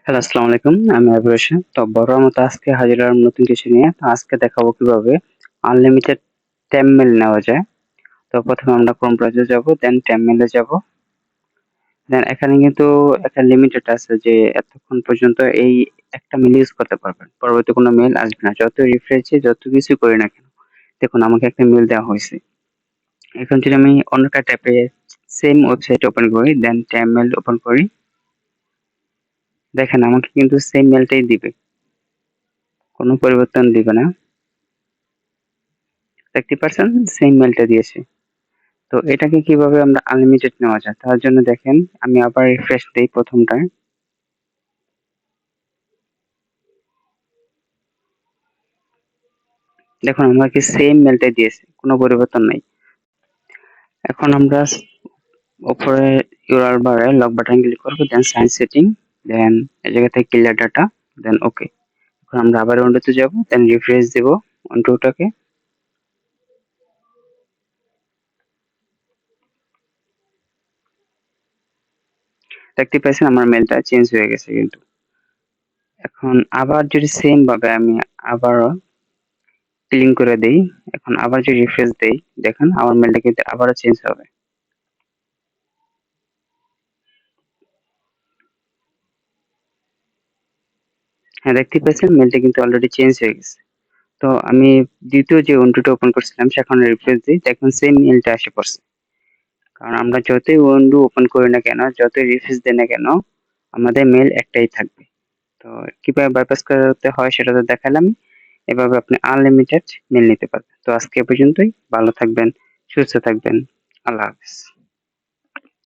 Hello, আসসালামু আলাইকুম। আমি আবির হোসেন। তো বরাবর মতো আজকে হাজির হলাম নতুন কিছু নিয়ে। তো আজকে দেখাবো কিভাবে আনলিমিটেড Temp-Mail নেওয়া যায়। তো প্রথমে আমরা ক্রোম ব্রাউজারে যাবো, দেন Temp-Mail এ যাবো। দেন এখানে কিন্তু একটা লিমিটেড আছে যে এতক্ষণ পর্যন্ত এই একটা মেইল ইউজ করতে পারবেন। পরবর্তী কোনো মেইল আসবে না। যত রিফ্রেশ দিই, যত কিছুই করি না কেন। দেখুন আমাকে একটা মেইল দেওয়া হয়েছে। এখন যদি আমি অন্য একটা ট্যাবে সেম ওয়েবসাইট ওপেন করি, দেন Temp-Mail ওপেন করি, দেখেন আমাকে কিন্তু সেম মেইলটাই দিবে। কোনো পরিবর্তন দিবে না। দেখতে পারছেন সেম মেইলটা দিয়েছে। তো এটাকে কিভাবে আমরা আনলিমিটেড নেওয়া যায় তার জন্য দেখেন আমি আবার রিফ্রেশ দেই প্রথমটায়। দেখুন আমাকে সেম মেইলটাই দিয়েছে, কোনো পরিবর্তন নাই। এখন আমরা উপরে ইউআরএল বারে লক বাটন ক্লিক করব, দেন সাইন সেটিং, দেন এই জায়গা থেকে ক্লিয়ার ডাটা, দেন ওকে। এখন আমরা আবার উইন্ডোতে যাব, দেন রিফ্রেশ দেব উইন্ডোটাকে। দেখতে পাচ্ছেন আমার মেইলটা চেঞ্জ হয়ে গেছে কিন্তু। এখন আবার যদি সেম ভাবে আমি আবারও ক্লিন করে দেই, এখন আবার যদি রিফ্রেশ দেই, দেখেন আমার মেইলটা কিন্তু আবারও চেঞ্জ হবে। হ্যাঁ, দেখতে পাচ্ছেন মেইলটা কিন্তু অলরেডি চেঞ্জ হয়ে গেছে। তো আমি দ্বিতীয় যে উইন্ডোটা ওপেন করছিলাম সেখানে রিফ্রেশ দিই, দেখুন সেম মেইলটা এসে পড়ছে। কারণ আমরা যতই উইন্ডো ওপেন করি না কেন, যতই রিফ্রেশ দিই না কেন, আমাদের মেইল একটাই থাকবে। তো কিভাবে বাইপাস করতে হয় সেটা তো দেখালাম। এভাবে আপনি আনলিমিটেড মেইল নিতে পারবেন। তো আজকে এ পর্যন্তই। ভালো থাকবেন, সুস্থ থাকবেন। আল্লাহ হাফেজ।